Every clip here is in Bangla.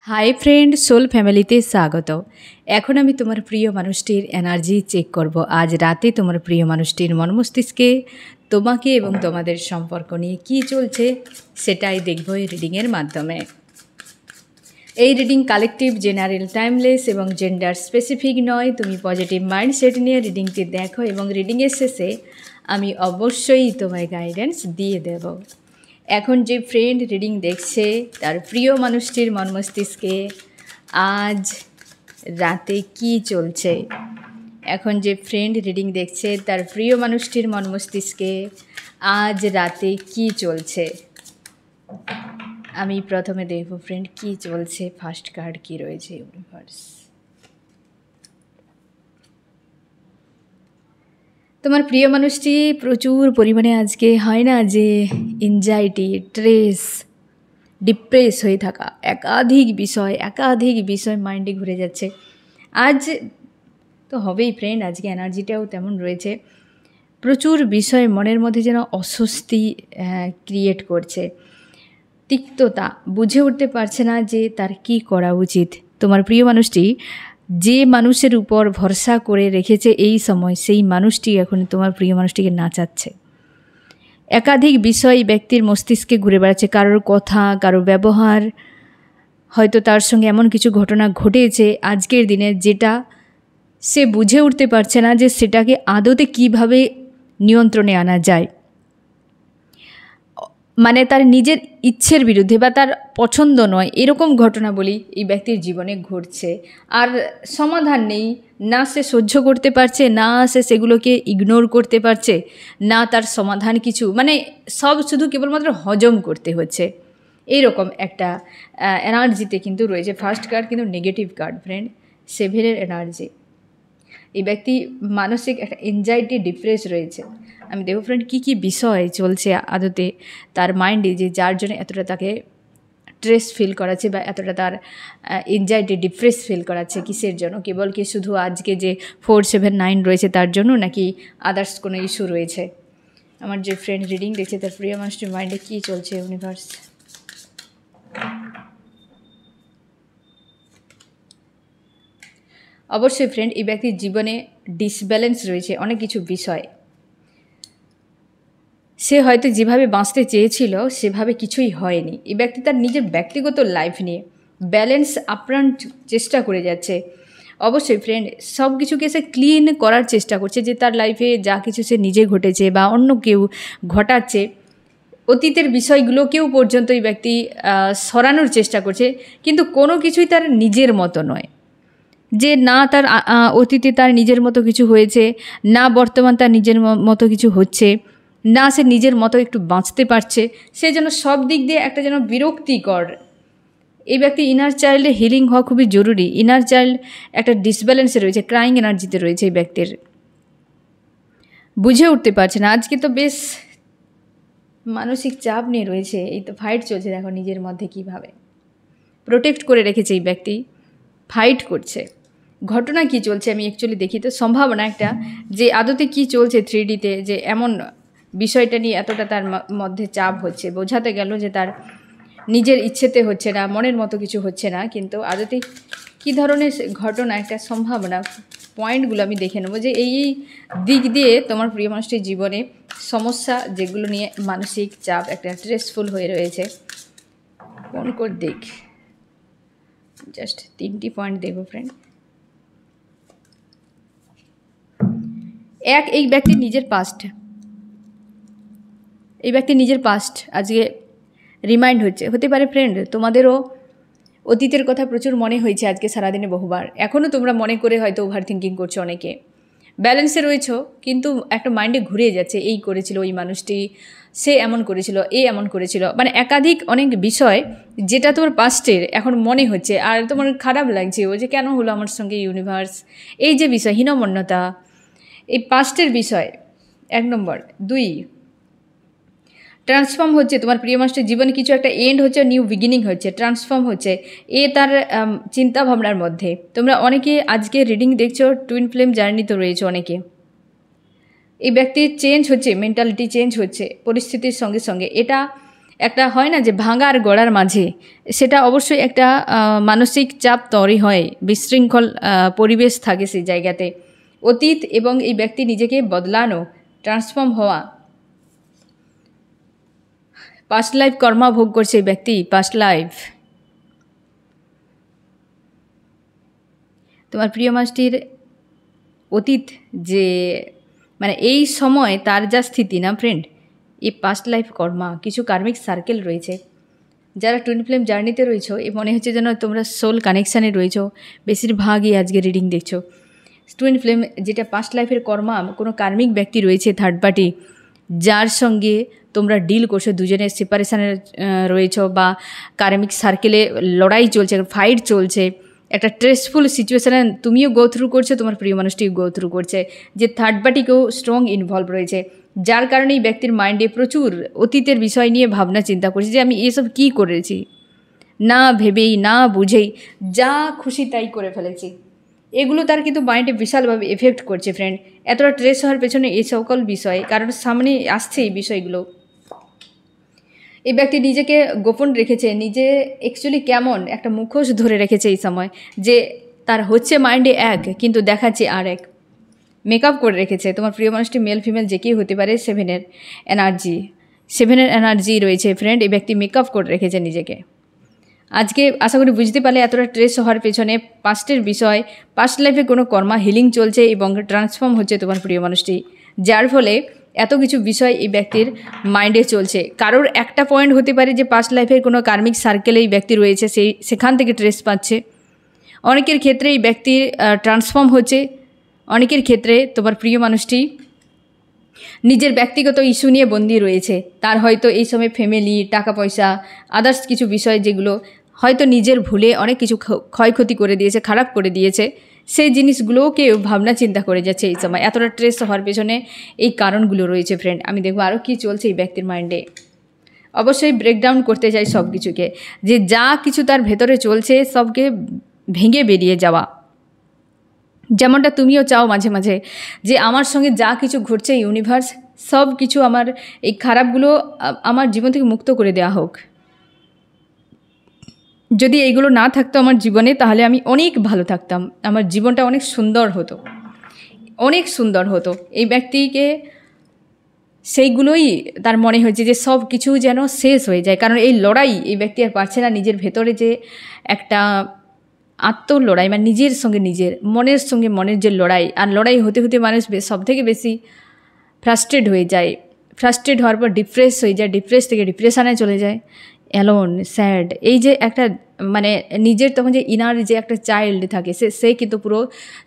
হাই ফ্রেন্ড, সোল ফ্যামিলিতে স্বাগত। এখন আমি তোমার প্রিয় মানুষটির এনার্জি চেক করব। আজ রাতে তোমার প্রিয় মানুষটির মন মস্তিষ্কে তোমাকে এবং তোমাদের সম্পর্ক নিয়ে কী চলছে সেটাই দেখব এই রিডিংয়ের মাধ্যমে। এই রিডিং কালেকটিভ, জেনারেল, টাইমলেস এবং জেন্ডার স্পেসিফিক নয়। তুমি পজিটিভ মাইন্ডসেট নিয়ে রিডিংটি দেখো এবং রিডিংয়ের শেষে আমি অবশ্যই তোমায় গাইডেন্স দিয়ে দেব। এখন যে ফ্রেন্ড রিডিং দেখছে তার প্রিয় মানুষটির মন মস্তিষ্কে আজ রাতে কি চলছে। এখন যে ফ্রেন্ড রিডিং দেখছে তার প্রিয় মানুষটির মন মস্তিষ্কে আজ রাতে কি চলছে। আমি প্রথমে দেখব ফ্রেন্ড কি চলছে। ফার্স্ট কার্ড কি রয়েছে ইউনিভার্স। তোমার প্রিয় মানুষটি প্রচুর পরিমাণে আজকে হয় না যে এনজাইটি, স্ট্রেস, ডিপ্রেস হয়ে থাকা, একাধিক বিষয় মাইন্ডে ঘুরে যাচ্ছে। আজ তো হবেই ফ্রেন্ড, আজকে এনার্জিটাও তেমন রয়েছে। প্রচুর বিষয় মনের মধ্যে যেন অস্বস্তি ক্রিয়েট করছে, তিক্ততা, বুঝে উঠতে পারছে না যে তার কি করা উচিত। তোমার প্রিয় মানুষটি যে মানুষের উপর ভরসা করে রেখেছে এই সময়, সেই মানুষটি এখন তোমার প্রিয় মানুষটিকে নাচাচ্ছে। একাধিক বিষয় ব্যক্তির মস্তিষ্কে ঘুরে বেড়াচ্ছে, কারোর কথা, কারোর ব্যবহার, হয়তো তার সঙ্গে এমন কিছু ঘটনা ঘটেছে আজকের দিনে যেটা সে বুঝে উঠতে পারছে না যে সেটাকে আদতে কিভাবে নিয়ন্ত্রণে আনা যায়। মানে তার নিজের ইচ্ছের বিরুদ্ধে বা তার পছন্দ নয় এরকম ঘটনাবলী এই ব্যক্তির জীবনে ঘটছে, আর সমাধান নেই। না সে সহ্য করতে পারছে, না সে সেগুলোকে ইগনোর করতে পারছে, না তার সমাধান কিছু, মানে সব শুধু কেবলমাত্র হজম করতে হচ্ছে। এইরকম একটা এনার্জিতে কিন্তু রয়েছে। ফার্স্ট কার্ড কিন্তু নেগেটিভ কার্ড ফ্রেন্ড, সেভেনের এনার্জি। এই ব্যক্তি মানসিক একটা এনজাইটি, ডিপ্রেস রয়েছে। আমি দেখব ফ্রেন্ড কী কী বিষয় চলছে আদতে তার মাইন্ডে, যে যার জন্য এতটা তাকে স্ট্রেস ফিল করাচ্ছে বা এতটা তার এনজাইটি, ডিপ্রেস ফিল করাচ্ছে। কিসের জন্য? কেবল কি শুধু আজকে যে 4, 7, 9 রয়েছে তার জন্য, নাকি আদার্স কোনো ইস্যু রয়েছে? আমার যে ফ্রেন্ড রিডিং দেখছে তার প্রিয় মানুষটির মাইন্ডে কী চলছে ইউনিভার্স। অবশ্যই ফ্রেন্ড, এই ব্যক্তির জীবনে ডিসব্যালেন্স রয়েছে অনেক কিছু বিষয়। সে হয়তো যেভাবে বাঁচতে চেয়েছিল সেভাবে কিছুই হয়নি। এই ব্যক্তি তার নিজের ব্যক্তিগত লাইফ নিয়ে ব্যালেন্স আপ্রাণ চেষ্টা করে যাচ্ছে। অবশ্যই ফ্রেন্ড, সব কিছুকে সে ক্লিন করার চেষ্টা করছে, যে তার লাইফে যা কিছু সে নিজে ঘটেছে বা অন্য কেউ ঘটাচ্ছে, অতীতের বিষয়গুলোকেও পর্যন্ত এই ব্যক্তি সরানোর চেষ্টা করছে, কিন্তু কোনো কিছুই তার নিজের মতো নয়। যে না তার অতীতে তার নিজের মতো কিছু হয়েছে, না বর্তমান তার নিজের মতো কিছু হচ্ছে, না সে নিজের মতো একটু বাঁচতে পারছে। সে যেন সব দিক দিয়ে একটা যেন বিরক্তিকর। এই ব্যক্তি ইনার চাইল্ডে হিলিং হওয়া খুবই জরুরি। ইনার চাইল্ড একটা ডিসব্যালেন্সে রয়েছে, ক্রাইং এনার্জিতে রয়েছে এই ব্যক্তির। বুঝে উঠতে পারছে না। আজকে তো বেশ মানসিক চাপ নিয়ে রয়েছে। এই তো ফাইট চলছে, দেখো নিজের মধ্যে কীভাবে প্রোটেক্ট করে রেখেছে এই ব্যক্তি, ফাইট করছে। ঘটনা কি চলছে আমি অ্যাকচুয়ালি দেখি তো সম্ভাবনা একটা, যে আদতে কি চলছে 3Dতে, যে এমন বিষয়টা নিয়ে এতটা তার মধ্যে চাপ হচ্ছে। বোঝাতে গেল যে তার নিজের ইচ্ছেতে হচ্ছে না, মনের মতো কিছু হচ্ছে না, কিন্তু আদতে কী ধরনের ঘটনা, একটা সম্ভাবনা, পয়েন্টগুলো আমি দেখে নেবো যে এই দিক দিয়ে তোমার প্রিয় মানুষটির জীবনে সমস্যা, যেগুলো নিয়ে মানসিক চাপ, একটা স্ট্রেসফুল হয়ে রয়েছে, কোন কোন দিক। জাস্ট 3টি পয়েন্ট দেবো ফ্রেন্ড। এক, এই ব্যক্তির নিজের পাস্ট। এই ব্যক্তির নিজের পাস্ট আজকে রিমাইন্ড হতে পারে ফ্রেন্ড। তোমাদেরও অতীতের কথা প্রচুর মনে হয়েছে আজকে সারাদিনে বহুবার। এখনও তোমরা মনে করে হয়তো ওভার থিঙ্কিং করছো অনেকে। ব্যালেন্সে রয়েছো, কিন্তু একটা মাইন্ডে ঘুরিয়ে যাচ্ছে, এই করেছিল ওই মানুষটি, সে এমন করেছিল, এ এমন করেছিল, মানে একাধিক অনেক বিষয় যেটা তোমার পাস্টের এখন মনে হচ্ছে, আর তোমার খারাপ লাগছে ও যে কেন হলো আমার সঙ্গে ইউনিভার্স। এই যে বিষয়, হীনমন্যতা, এই পাস্টের বিষয় 1 নম্বর। 2, ট্রান্সফর্ম হচ্ছে তোমার প্রিয় মানুষটির জীবনে, কিছু একটা এন্ড হচ্ছে, নিউ বিগিনিং হচ্ছে, ট্রান্সফর্ম হচ্ছে তার চিন্তা ভাবনার মধ্যে। তোমরা অনেকে আজকে রিডিং দেখছো, টুইন ফ্লেম জার্নি তো রয়েছে অনেকে। এই ব্যক্তির চেঞ্জ হচ্ছে, মেন্টালিটি চেঞ্জ হচ্ছে পরিস্থিতির সঙ্গে সঙ্গে। এটা একটা হয় না যে ভাঙা আর গড়ার মাঝে, সেটা অবশ্যই একটা মানসিক চাপ তৈরি হয়, বিশৃঙ্খল পরিবেশ থাকে সেই জায়গাতে। অতীত এবং এই ব্যক্তি নিজেকে বদলানো, ট্রান্সফর্ম হওয়া, পাস্ট লাইফ কর্মা ভোগ করছে এই ব্যক্তি, পাস্ট লাইফ। তোমার প্রিয় মানুষটির অতীত যে মানে এই সময় তার যা স্থিতি না ফ্রেন্ড, এই পাস্ট লাইফ কর্মা, কিছু কার্মিক সার্কেল রয়েছে। যারা টুইন ফ্লেম জার্নিতে রয়েছো, এ মনে হচ্ছে যেন তোমরা সোল কানেকশানে রয়েছো, বেশিরভাগই আজকে রিডিং দেখছো। টুইন ফ্লেম যেটা পাস্ট লাইফের কর্মা, কোনো কার্মিক ব্যক্তি রয়েছে থার্ড পার্টি, যার সঙ্গে তোমরা ডিল করছো, দুজনের সেপারেশানে রয়েছো বা কার্মিক সার্কেলে লড়াই চলছে, ফাইট চলছে, একটা স্ট্রেসফুল সিচুয়েশানে তুমিও গো থ্রু করছো, তোমার প্রিয় মানুষটিও গো থ্রু করছে, যে থার্ড পার্টিকেও স্ট্রং ইনভলভ রয়েছে, যার কারণে এই ব্যক্তির মাইন্ডে প্রচুর অতীতের বিষয় নিয়ে ভাবনা চিন্তা করছে যে আমি এসব কী করেছি, না ভেবেই না বুঝেই যা খুশি তাই করে ফেলেছি। এগুলো তার কিন্তু মাইন্ডে বিশালভাবে এফেক্ট করছে ফ্রেন্ড। এতটা স্ট্রেস হওয়ার পেছনে এই সকল বিষয়, কারণ সামনে আসছে এই বিষয়গুলো। এই ব্যক্তি নিজেকে গোপন রেখেছে, নিজে অ্যাকচুয়ালি কেমন একটা মুখোশ ধরে রেখেছে এই সময়, যে তার হচ্ছে মাইন্ডে এক কিন্তু দেখাচ্ছে আর এক, মেকআপ করে রেখেছে। তোমার প্রিয় মানুষটি মেল ফিমেল যে কেউ হতে পারে, সেভেনের এনার্জি রয়েছে ফ্রেন্ড। এই ব্যক্তি মেকআপ করে রেখেছে নিজেকে। আজকে আশা করি বুঝতে পারলে এতটা স্ট্রেস হওয়ার পেছনে পাস্টের বিষয়, পাস্ট লাইফে কোনো কর্মা হিলিং চলছে এবং ট্রান্সফর্ম হচ্ছে তোমার প্রিয় মানুষটি, যার ফলে এত কিছু বিষয় এই ব্যক্তির মাইন্ডে চলছে। কারোর একটা পয়েন্ট হতে পারে যে পাস্ট লাইফের কোনো কার্মিক সার্কেলে এই ব্যক্তি রয়েছে, সেখান থেকে স্ট্রেস পাচ্ছে। অনেকের ক্ষেত্রে এই ব্যক্তির ট্রান্সফর্ম হচ্ছে, অনেকের ক্ষেত্রে তোমার প্রিয় মানুষটি নিজের ব্যক্তিগত ইস্যু নিয়ে বন্দী রয়েছে। তার হয়তো এই সময় ফ্যামিলি, টাকা পয়সা, আদার্স কিছু বিষয় যেগুলো হয়তো নিজের ভুলে অনেক কিছু ক্ষয়ক্ষতি করে দিয়েছে, খারাপ করে দিয়েছে, সেই জিনিসগুলোকেও ভাবনা চিন্তা করে যাচ্ছে এই সময়। এতটা স্ট্রেস হওয়ার পেছনে এই কারণগুলো রয়েছে ফ্রেন্ড। আমি দেখবো আরও কী চলছে এই ব্যক্তির মাইন্ডে। অবশ্যই ব্রেকডাউন করতে চাই সব কিছুকে, যে যা কিছু তার ভেতরে চলছে সবকে ভেঙে বেরিয়ে যাওয়া, যেমনটা তুমিও চাও মাঝে মাঝে যে আমার সঙ্গে যা কিছু ঘটছে ইউনিভার্স সব কিছু আমার এই খারাপগুলো আমার জীবন থেকে মুক্ত করে দেওয়া হোক। যদি এইগুলো না থাকতো আমার জীবনে, তাহলে আমি অনেক ভালো থাকতাম, আমার জীবনটা অনেক সুন্দর হতো, অনেক সুন্দর হতো। এই ব্যক্তিকে সেইগুলোই তার মনে হয়েছে যে সব কিছু যেন শেষ হয়ে যায়, কারণ এই লড়াই এই ব্যক্তি আর পারছে না। নিজের ভেতরে যে একটা আত্মলড়াই, মানে নিজের সঙ্গে নিজের, মনের সঙ্গে মনের যে লড়াই, আর লড়াই হতে হতে মানুষ সব থেকে বেশি ফ্রাস্ট্রেট হয়ে যায়। ফ্রাস্ট্রেট হওয়ার পর ডিপ্রেস হয়ে যায়, ডিপ্রেস থেকে ডিপ্রেশনে চলে যায়, অ্যালোন, স্যাড। এই যে একটা মানে নিজের তখন যে ইনার যে একটা চাইল্ড থাকে, সে কিন্তু পুরো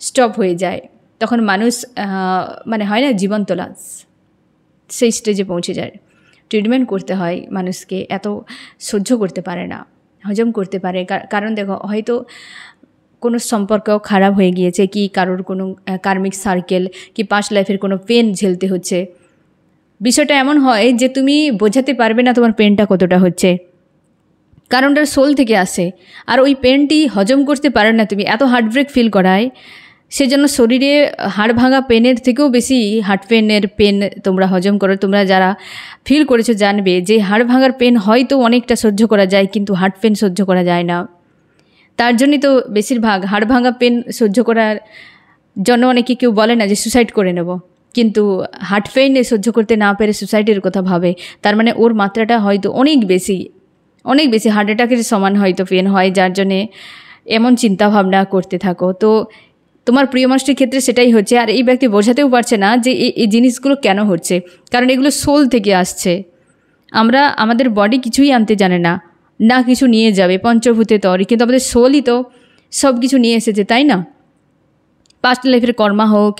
স্টপ হয়ে যায়। তখন মানুষ মানে হয় না জীবন্ত লাশ, সেই স্টেজে পৌঁছে যায়। ট্রিটমেন্ট করতে হয় মানুষকে, এত সহ্য করতে পারে না, হজম করতে পারে। কারণ দেখো হয়তো কোনো সম্পর্ক খারাপ হয়ে গিয়েছে, কি কারোর কোনো কার্মিক সার্কেল, কি পাস্ট লাইফের কোনো পেন ঝেলতে হচ্ছে। বিষয়টা এমন হয় যে তুমি বোঝাতে পারবে না তোমার পেনটা কতটা হচ্ছে, কারণটা সোল থেকে আসে। আর ওই পেনটি হজম করতে পারে না তুমি, এত হার্টব্রেক ফিল করায়। সেজন্য শরীরে হাড় ভাঙা পেনের থেকেও বেশি হার্ট পেন তোমরা হজম করো। তোমরা যারা ফিল করেছো জানবে যে হাড় ভাঙার পেন হয়তো অনেকটা সহ্য করা যায়, কিন্তু হার্ট পেন সহ্য করা যায় না। তার জন্যই তো বেশিরভাগ হাড় ভাঙা পেন সহ্য করার জন্য অনেকে কেউ বলে না যে সুসাইড করে নেব, কিন্তু হার্ট পেন সহ্য করতে না পেরে সুসাইডের কথা ভাবে। তার মানে ওর মাত্রাটা হয়তো অনেক বেশি হার্ট অ্যাটাকের সমান হয়তো পেন হয়, যার জন্যে এমন চিন্তাভাবনা করতে থাকো। তো তোমার প্রিয় মানুষটির ক্ষেত্রে সেটাই হচ্ছে। আর এই ব্যক্তি বোঝাতেও পারছে না যে এই জিনিসগুলো কেন হচ্ছে, কারণ এগুলো সোল থেকে আসছে। আমরা আমাদের বডি কিছুই আনতে জানে না, না কিছু নিয়ে যাবে, পঞ্চভূতে তরি, কিন্তু আমাদের সোলই তো সব কিছু নিয়ে এসেছে, তাই না? পাস্ট লাইফের কর্মা হোক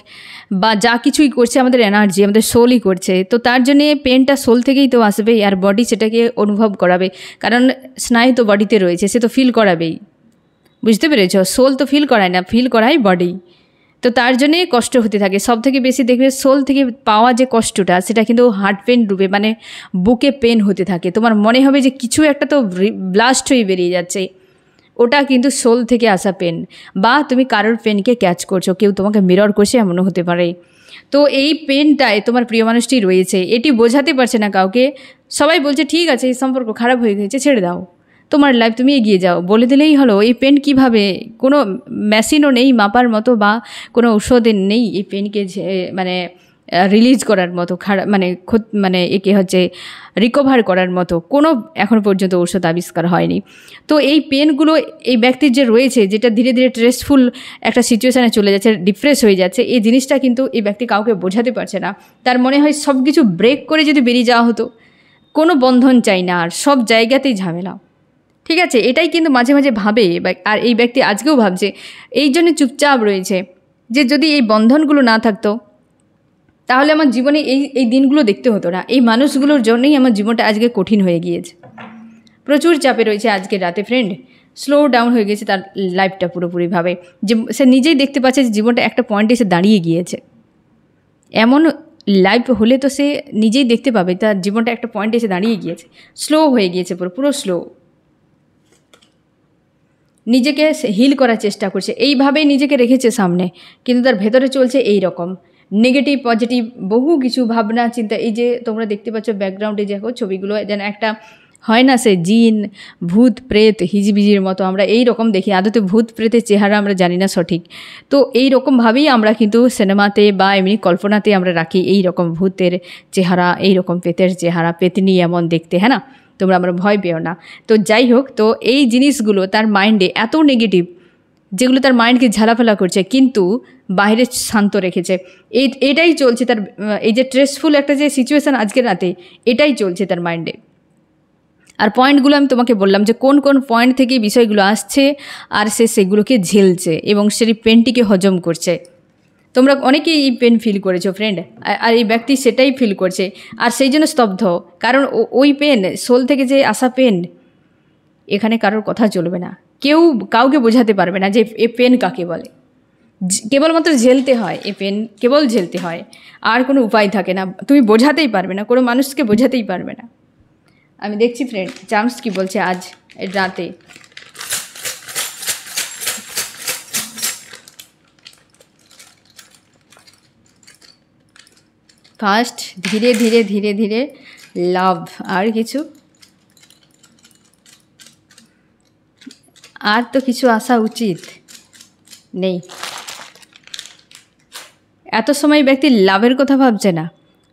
বা যা কিছুই করছে আমাদের এনার্জি, আমাদের সোলই করছে। তো তার জন্যে পেনটা সোল থেকেই তো আসবে, আর বডি সেটাকে অনুভব করাবে, কারণ স্নায়ু তো বডিতে রয়েছে, সে তো ফিল করাবেই। বুঝতে পেরেছ? সোল তো ফিল করায় না, ফিল করায় বডি। তো তার জন্যে কষ্ট হতে থাকে। সব থেকে বেশি দেখবে সোল থেকে পাওয়া যে কষ্টটা, সেটা কিন্তু হার্ট পেন রূপে, মানে বুকে পেন হতে থাকে। তোমার মনে হবে যে কিছু একটা তো ব্লাস্ট হয়ে বেরিয়ে যাচ্ছে, ওটা কিন্তু সোল থেকে আসা পেন। বা তুমি কারোর পেনকে ক্যাচ করছো, কেউ তোমাকে মিরর করছে, এমনও হতে পারে। তো এই পেনটায় তোমার প্রিয় মানুষটি রয়েছে, এটি বোঝাতে পারছে না কাউকে। সবাই বলছে ঠিক আছে এই সম্পর্ক খারাপ হয়ে গেছে, ছেড়ে দাও, তোমার লাইফ তুমি এগিয়ে যাও, বলে দিলেই হলো। এই পেন কিভাবে, কোনো মেশিনও নেই মাপার মতো বা কোনো ঔষধের নেই এই পেনকে মানে রিলিজ করার মতো, মানে একে হচ্ছে রিকভার করার মতো কোনো এখনও পর্যন্ত ঔষধ আবিষ্কার হয়নি। তো এই পেনগুলো এই ব্যক্তির যে রয়েছে, যেটা ধীরে ধীরে স্ট্রেসফুল একটা সিচুয়েশানে চলে যাচ্ছে, ডিপ্রেস হয়ে যাচ্ছে, এই জিনিসটা কিন্তু এই ব্যক্তি কাউকে বোঝাতে পারছে না। তার মনে হয় সব কিছু ব্রেক করে যদি বেরিয়ে যাওয়া হতো, কোনো বন্ধন চাই না আর, সব জায়গাতেই ঝামেলা। ঠিক আছে, এটাই কিন্তু মাঝে মাঝে ভাবে, আর এই ব্যক্তি আজকেও ভাবছে, এই জন্য চুপচাপ রয়েছে যে যদি এই বন্ধনগুলো না থাকতো তাহলে আমার জীবনে এই দিনগুলো দেখতে হতো না। এই মানুষগুলোর জন্যই আমার জীবনটা আজকে কঠিন হয়ে গিয়েছে। প্রচুর চাপে রয়েছে আজকের রাতে ফ্রেন্ড, স্লো ডাউন হয়ে গেছে তার লাইফটা পুরোপুরিভাবে, যে সে নিজেই দেখতে পাচ্ছে যে জীবনটা একটা পয়েন্টে এসে দাঁড়িয়ে গিয়েছে। এমন লাইফ হলে তো সে নিজেই দেখতে পাবে তার জীবনটা একটা পয়েন্টে এসে দাঁড়িয়ে গিয়েছে, স্লো হয়ে গিয়েছে, পুরো স্লো। নিজেকে হিল করার চেষ্টা করছে, এইভাবেই নিজেকে রেখেছে সামনে, কিন্তু তার ভেতরে চলছে এই রকম নেগেটিভ পজিটিভ বহু কিছু ভাবনা চিন্তা। এই যে তোমরা দেখতে পাচ্ছ ব্যাকগ্রাউন্ডে দেখো ছবিগুলো, যেন একটা হয় না সে জিন ভূত প্রেত হিজিবিজির মতো আমরা এই রকম দেখি। আদতে ভূত প্রেতের চেহারা আমরা জানি না সঠিক, তো এই রকমভাবেই আমরা কিন্তু সিনেমাতে বা এমনি কল্পনাতে আমরা রাখি এই রকম ভূতের চেহারা, এই রকম প্রেতের চেহারা, পেতনি এমন দেখতে, হ্যাঁ না? তোমরা আমরা ভয় পেও না। তো যাই হোক, তো এই জিনিসগুলো তার মাইন্ডে এত নেগেটিভ, যেগুলো তার মাইন্ডকে ঝালাফেলা করছে, কিন্তু বাইরে শান্ত রেখেছে। এটাই চলছে তার, এই যে স্ট্রেসফুল একটা যে সিচুয়েশান আজকের রাতে, এটাই চলছে তার মাইন্ডে। আর পয়েন্টগুলো আমি তোমাকে বললাম যে কোন কোন পয়েন্ট থেকে বিষয়গুলো আসছে, আর সে সেগুলোকে ঝেলছে এবং সেই পেনটিকে হজম করছে। তোমরা অনেকেই এই পেন ফিল করেছো ফ্রেন্ড, আর এই ব্যক্তি সেটাই ফিল করছে, আর সেই জন্য স্তব্ধ। কারণ ওই পেন, সোল থেকে যে আসা পেন, এখানে কারোর কথা চলবে না, কেউ কাউকে বোঝাতে পারবে না যে এ পেন কাকে বলে। কেবলমাত্র ঝেলতে হয়, এ পেন কেবল ঝেলতে হয়, আর কোনো উপায় থাকে না। তুমি বোঝাতেই পারবে না, কোনো মানুষকে বোঝাতেই পারবে না। আমি দেখছি ফ্রেন্ড চার্মস কি বলছে আজ রাতে। ফার্স্ট ধীরে ধীরে ধীরে ধীরে লাভ, আর কিছু, আর তো কিছু আসা উচিত নেই। এত সময় ব্যক্তি লাভের কথা ভাবছে না,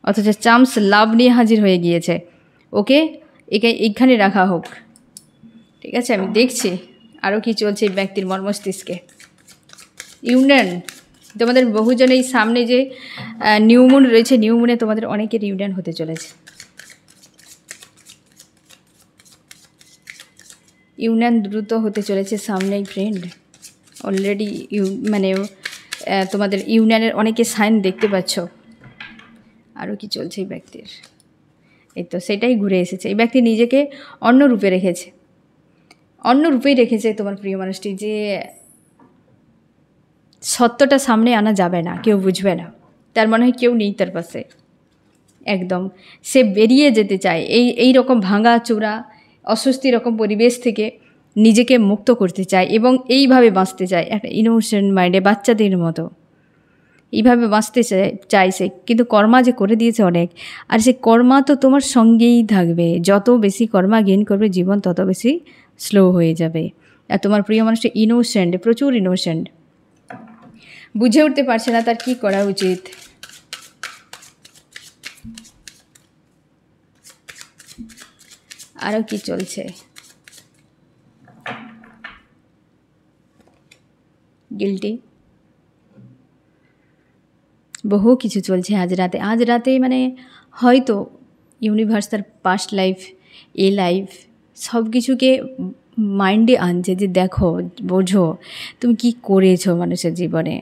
অথচ চার্মস লাভ নিয়ে হাজির হয়ে গিয়েছে। ওকে, এইখানে রাখা হোক, ঠিক আছে? আমি দেখছি আরও কি চলছে এই ব্যক্তির মর্মস্তিষ্কে। ইউনিয়ন, তোমাদের বহুজন এই সামনে যে নিউমুন রয়েছে, নিউমুনে তোমাদের অনেকের ইউনিয়ন হতে চলেছে। ইউনিয়ন দ্রুত হতে চলেছে সামনেই ফ্রেন্ড। অলরেডি মানে তোমাদের ইউনিয়নের অনেকে সাইন দেখতে পাচ্ছ। আরও কি চলছে এই ব্যক্তির? এই তো সেটাই ঘুরে এসেছে। এই ব্যক্তি নিজেকে অন্য রূপে রেখেছে, অন্য রূপেই রেখেছে তোমার প্রিয় মানুষটি, যে সত্যটা সামনে আনা যাবে না, কেউ বুঝবে না, তার মনে হয় কেউ নেই তার পাশে, একদম সে বেরিয়ে যেতে চায় এই রকম ভাঙা চূড়া অস্বস্তি রকম পরিবেশ থেকে নিজেকে মুক্ত করতে চায় এবং এইভাবে বাঁচতে চায়, একটা ইনোসেন্ট মাইন্ডে বাচ্চাদের মতো এইভাবে বাঁচতে চাই সে। কিন্তু কর্মা যে করে দিয়েছে অনেক, আর সে কর্মা তো তোমার সঙ্গেই থাকবে। যত বেশি কর্মা গেইন করবে জীবন তত বেশি স্লো হয়ে যাবে। আর তোমার প্রিয় মানুষটা ইনোসেন্ট, প্রচুর ইনোসেন্ট, বুঝে উঠতে পারছে না তার কি করা উচিত। আরও কি চলছে? গিল্টি, বহু কিছু চলছে আজ রাতে। আজ রাতে মানে হয়তো ইউনিভার্স তার পাস্ট লাইফ, এ লাইফ সব কিছুকে মাইন্ডে আনছে যে দেখো, বোঝো তুমি কি করেছো মানুষের জীবনে,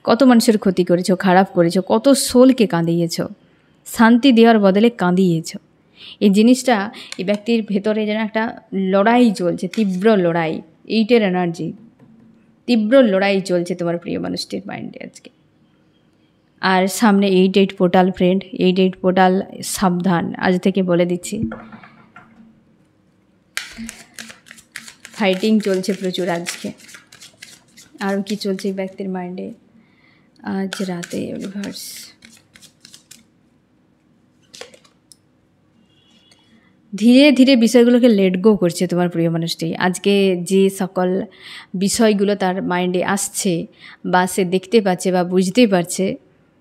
কত মানুষের ক্ষতি করেছো, খারাপ করেছো, কত সোলকে কাঁদিয়েছো, শান্তি দেওয়ার বদলে কাঁদিয়েছো। এই জিনিসটা এই ব্যক্তির ভেতরে যেন একটা লড়াই চলছে, তীব্র লড়াই, 8 এনার্জি, তীব্র লড়াই চলছে তোমার প্রিয় মানুষটির মাইন্ডে আজকে। আর সামনে 8 পোর্টাল ফ্রেন্ড, 8 পোর্টাল, সাবধান আজ থেকে বলে দিচ্ছি। ফাইটিং চলছে প্রচুর আজকে। আর কি চলছে এই ব্যক্তির মাইন্ডে? আজ রাতে ইউনিভার্স ধীরে ধীরে বিষয়গুলোকে লেট গো করছে তোমার প্রিয় মানুষটি। আজকে যে সকল বিষয়গুলো তার মাইন্ডে আসছে বা সে দেখতে পাচ্ছে বা বুঝতে পারছে,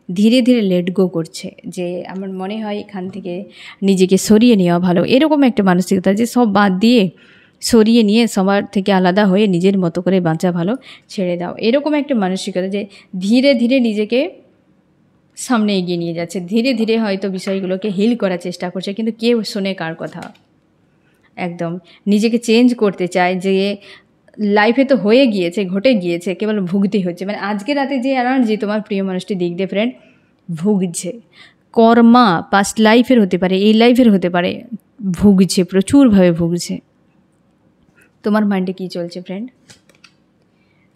ধীরে ধীরে লেট গো করছে। যে আমার মনে হয় এখান থেকে নিজেকে সরিয়ে নেওয়া ভালো, এরকম একটা মানসিকতা যে সব বাদ দিয়ে সরিয়ে নিয়ে সবার থেকে আলাদা হয়ে নিজের মতো করে বাঁচা ভালো, ছেড়ে দাও, এরকম একটা মানসিকতা যে ধীরে ধীরে নিজেকে সামনে এগিয়ে নিয়ে যাচ্ছে, ধীরে ধীরে হয়তো বিষয়গুলোকে হিল করার চেষ্টা করছে, কিন্তু কেউ শোনে কার কথা। একদম নিজেকে চেঞ্জ করতে চায়, যে লাইফে তো হয়ে গিয়েছে, ঘটে গিয়েছে, কেবল ভুগতে হচ্ছে। মানে আজকে রাতে যে এনার্জি তোমার প্রিয় মানুষটি দেখবে ফ্রেন্ড, ভুগছে, কর্মা পাস্ট লাইফের হতে পারে, এই লাইফের হতে পারে, ভুগছে, প্রচুরভাবে ভুগছে। তোমার মাইন্ডে কী চলছে ফ্রেন্ড?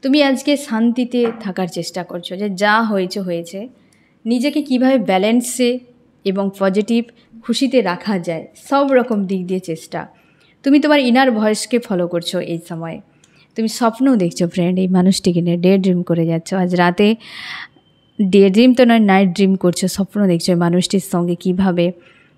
তুমি আজকে শান্তিতে থাকার চেষ্টা করছো, যে যা হয়েছে হয়েছে, নিজেকে কিভাবে ব্যালেন্সে এবং পজিটিভ খুশিতে রাখা যায় সব রকম দিক দিয়ে চেষ্টা। তুমি তোমার ইনার ভয়েসকে ফলো করছো এই সময়। তুমি স্বপ্ন দেখছো ফ্রেন্ড, এই মানুষটিকে নিয়ে ডে ড্রিম করে যাচ্ছ। আজ রাতে ডে ড্রিম তো নয়, নাইট ড্রিম করছো, স্বপ্ন দেখছো এই মানুষটির সঙ্গে কীভাবে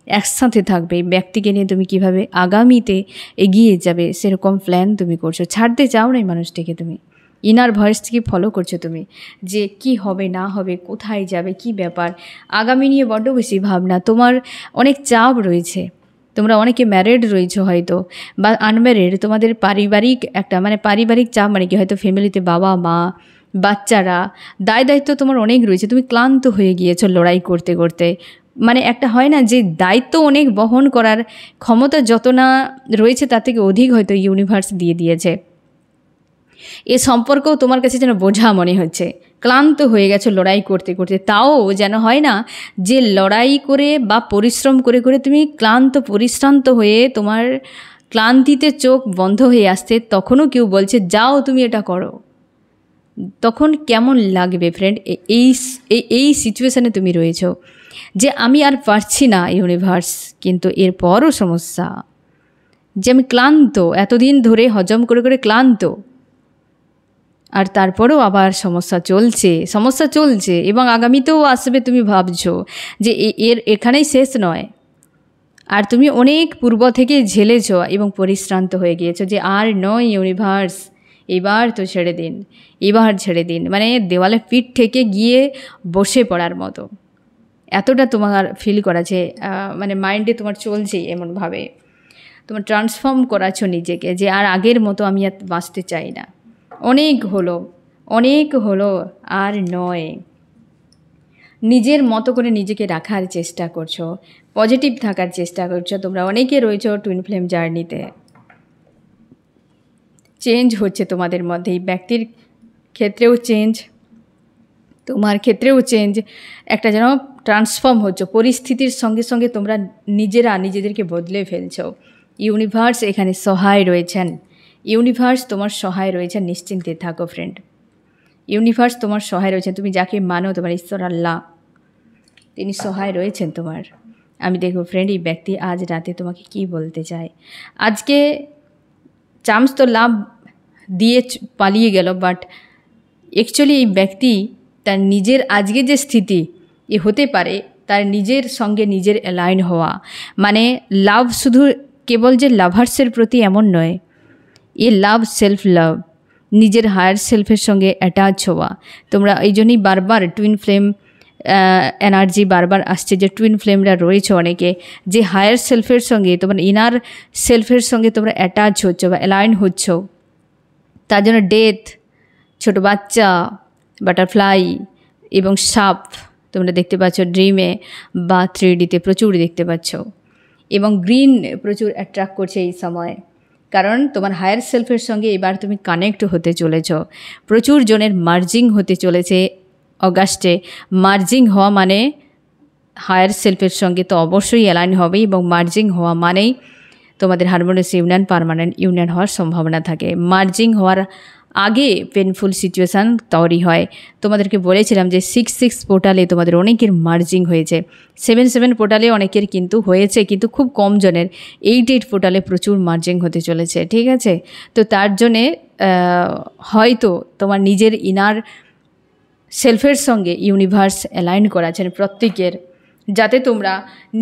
একসাথে থাকবে, এই ব্যক্তিকে নিয়ে তুমি কিভাবে আগামীতে এগিয়ে যাবে, সেরকম প্ল্যান তুমি করছো। ছাড়তে চাও না এই মানুষটিকে, তুমি ইনার ভয়েসটিকে ফলো করছো তুমি, যে কি হবে না হবে, কোথায় যাবে, কি ব্যাপার, আগামী নিয়ে বড্ড বেশি ভাবনা, তোমার অনেক চাপ রয়েছে। তোমরা অনেকে ম্যারিড রয়েছো হয়তো, বা আনম্যারিড, তোমাদের পারিবারিক একটা মানে পারিবারিক চাপ, মানে কি হয়তো ফ্যামিলিতে বাবা মা বাচ্চারা, দায়িত্ব তোমার অনেক রয়েছে, তুমি ক্লান্ত হয়ে গিয়েছো লড়াই করতে করতে। মানে একটা হয় না যে দায়িত্ব অনেক বহন করার ক্ষমতা যত না রয়েছে তার থেকে অধিক হয়তো ইউনিভার্স দিয়ে দিয়েছে। এ সম্পর্কও তোমার কাছে যেন বোঝা মনে হচ্ছে, ক্লান্ত হয়ে গেছো লড়াই করতে করতে। তাও যেন হয় না যে লড়াই করে বা পরিশ্রম করে করে তুমি ক্লান্ত পরিশ্রান্ত হয়ে তোমার ক্লান্তিতে চোখ বন্ধ হয়ে আসছে, তখনও কেউ বলছে যাও তুমি এটা করো, তখন কেমন লাগবে ফ্রেন্ড? এই সিচুয়েশানে তুমি রয়েছো যে আমি আর পারছি না ইউনিভার্স, কিন্তু এরপরও সমস্যা, যে আমি ক্লান্ত, এতদিন ধরে হজম করে করে ক্লান্ত, আর তারপরেও আবার সমস্যা চলছে এবং আগামীতেও আসবে। তুমি ভাবছো যে এখানেই শেষ নয়, আর তুমি অনেক পূর্ব থেকে ঝেলেছ এবং পরিশ্রান্ত হয়ে গিয়েছো, যে আর নয় ইউনিভার্স, এবার তো ছেড়ে দিন, এবার ছেড়ে দিন। মানে দেওয়ালে পিঠ থেকে গিয়ে বসে পড়ার মতো এতটা তোমার ফিল করাছে, মানে মাইন্ডে তোমার চলছে এমনভাবে, তোমার ট্রান্সফর্ম করাচ্ছ নিজেকে, যে আর আগের মতো আমি আর বাঁচতে চাই না, অনেক হলো আর নয়। নিজের মতো করে নিজেকে রাখার চেষ্টা করছো, পজিটিভ থাকার চেষ্টা করছো। তোমরা অনেকে রয়েছো টুইন ফ্লেম জার্নিতে, চেঞ্জ হচ্ছে তোমাদের মধ্যে, এই ব্যক্তির ক্ষেত্রেও চেঞ্জ, তোমার ক্ষেত্রেও চেঞ্জ, একটা যেন ট্রান্সফর্ম হচ্ছে পরিস্থিতির সঙ্গে সঙ্গে। তোমরা নিজেদেরকে বদলে ফেলছো। ইউনিভার্স এখানে সহায় রয়েছেন, ইউনিভার্স তোমার সহায় রয়েছেন, নিশ্চিন্তে থাকো ফ্রেন্ড। ইউনিভার্স তোমার সহায় রয়েছেন, তুমি যাকে মানো, তোমার ঈশ্বর আল্লাহ, তিনি সহায় রয়েছেন তোমার। আমি দেখব ফ্রেন্ড এই ব্যক্তি আজ রাতে তোমাকে কি বলতে চায়। আজকে চান্স তো লাভ দিয়ে পালিয়ে গেল, বাট অ্যাকচুয়ালি এই ব্যক্তি তার নিজের আজকে যে স্থিতি এ হতে পারে তার নিজের সঙ্গে নিজের অ্যালাইন হওয়া, মানে লাভ শুধু কেবল যে লাভার্সের প্রতি এমন নয়, এ লাভ সেলফ লাভ, নিজের হায়ার সেলফের সঙ্গে অ্যাটাচ হওয়া। তোমরা এই জন্যই বারবার টুইন ফ্লেম এনার্জি বারবার আসছে, যে টুইন ফ্লেমরা রয়েছে অনেকে, যে হায়ার সেলফের সঙ্গে তোমার ইনার সেলফের সঙ্গে তোমরা অ্যাটাচ হচ্ছ বা অ্যালাইন হচ্ছ। তার জন্য ডেথ, ছোটো বাচ্চা, বাটারফ্লাই এবং সাপ তোমরা দেখতে পাচ্ছ ড্রিমে বা 3Dতে প্রচুর দেখতে পাচ্ছ, এবং গ্রিন প্রচুর অ্যাট্রাক্ট করছে এই সময়, কারণ তোমার হায়ার সেলফের সঙ্গে এবার তুমি কানেক্ট হতে চলেছ। প্রচুর জনের মার্জিং হতে চলেছে অগাস্টে। মার্জিং হওয়া মানে হায়ার সেলফের সঙ্গে তো অবশ্যই অ্যালাইন হবে, এবং মার্জিং হওয়া মানেই তোমাদের হারমোনিয়াস ইউনিয়ন, পার্মানেন্ট ইউনিয়ন হওয়ার সম্ভাবনা থাকে। মার্জিং হওয়ার আগে পেনফুল সিচুয়েশান তৈরি হয়। তোমাদেরকে বলেছিলাম যে 6-6 পোর্টালে তোমাদের অনেকের মার্জিং হয়েছে, 7-7 পোর্টালে অনেকের কিন্তু হয়েছে, কিন্তু খুব কম জনের। 8-8 পোর্টালে প্রচুর মার্জিং হতে চলেছে, ঠিক আছে? তো তার জন্যে হয়তো তোমার নিজের ইনার সেলফের সঙ্গে ইউনিভার্স অ্যালাইন করাছেন প্রত্যেকের, যাতে তোমরা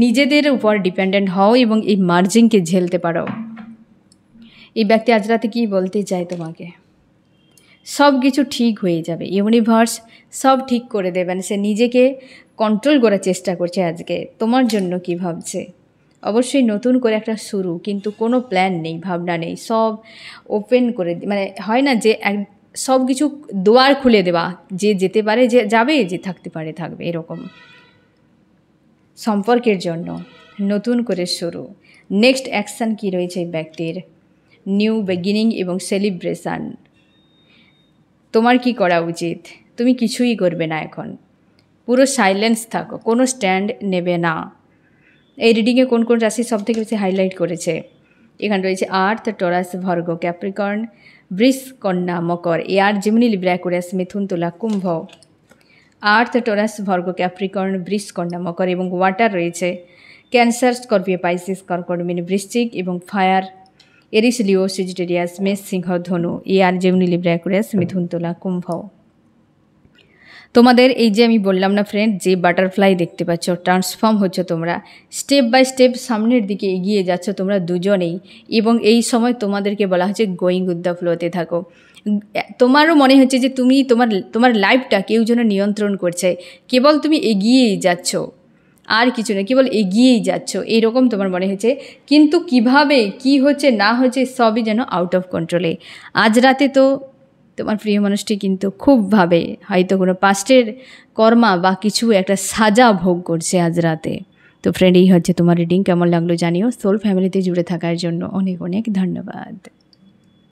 নিজেদের উপর ডিপেন্ডেন্ট হও এবং এই মার্জিংকে ঝেলতে পারো। এই ব্যক্তি আজ রাতে কী বলতে চায় তোমাকে, সব কিছু ঠিক হয়ে যাবে, ইউনিভার্স সব ঠিক করে দেবেন। সে নিজেকে কন্ট্রোল করার চেষ্টা করছে আজকে। তোমার জন্য কি ভাবছে? অবশ্যই নতুন করে একটা শুরু, কিন্তু কোনো প্ল্যান নেই, ভাবনা নেই, সব ওপেন করে, মানে হয় না যে সব কিছু দুয়ার খুলে দেওয়া, যে যেতে পারে যে যাবে, যে থাকতে পারে থাকবে, এরকম। সম্পর্কের জন্য নতুন করে শুরু, নেক্সট অ্যাকশান কী রয়েছে এই ব্যক্তির? নিউ বিগিনিং এবং সেলিব্রেশান। তোমার কি করা উচিত? তুমি কিছুই করবে না এখন, পুরো সাইলেন্স থাকো, কোনো স্ট্যান্ড নেবে না। এই রিডিংয়ে কোন কোন রাশি সব থেকে বেশি হাইলাইট করেছে? এখানে রয়েছে আর্থ, টরাস, ভার্গ, ক্যাপ্রিকর্ন, বৃষ, কন্যা, মকর, এয়ার, জেমিনি, লিব্রা, অ্যাকুয়ারিয়াস, মিথুন, তুলা, কুম্ভ। আর্থ, টরাস, ভার্গ, ক্যাপ্রিকর্ন, বৃষ, কন্যা, মকর এবং ওয়াটার রয়েছে ক্যান্সার, স্করপিও, পাইসিস, কর্কট, মিন, বৃশ্চিক এবং ফায়ার এরিস, লিও, সেজিটেরিয়াস, মেষ, সিংহ, ধনু, এয়ার, জেমিনি, লিব্রা, অ্যাকুয়ারিয়াস, মিথুন, তুলা, কুম্ভ। তোমাদের এই যে আমি বললাম না ফ্রেন্ড, যে বাটারফ্লাই দেখতে পাচ্ছ, ট্রান্সফর্ম হচ্ছে তোমরা, স্টেপ বাই স্টেপ সামনের দিকে এগিয়ে যাচ্ছ তোমরা দুজনেই, এবং এই সময় তোমাদেরকে বলা হচ্ছে গোয়িং উইথ দ্য ফ্লোতে থাকো। তোমারও মনে হচ্ছে যে তুমি তোমার লাইফটা কেউ যেন নিয়ন্ত্রণ করছে, কেবল তুমি এগিয়েই যাচ্ছ, আর কিছু না, কেবল এগিয়েই যাচ্ছ, এইরকম তোমার মনে হচ্ছে। কিন্তু কিভাবে কি হচ্ছে না হচ্ছে সবই যেন আউট অফ কন্ট্রোলে। আজ রাতে তো তোমার প্রিয় মানুষটি কিন্তু খুবভাবে হয়তো কোনো পাস্টের কর্মা বা কিছু একটা সাজা ভোগ করছে আজ রাতে। তো ফ্রেন্ড, এই হচ্ছে তোমার রিডিং। কেমন লাগলো জানিও। সোল ফ্যামিলিতে জুড়ে থাকার জন্য অনেক অনেক ধন্যবাদ।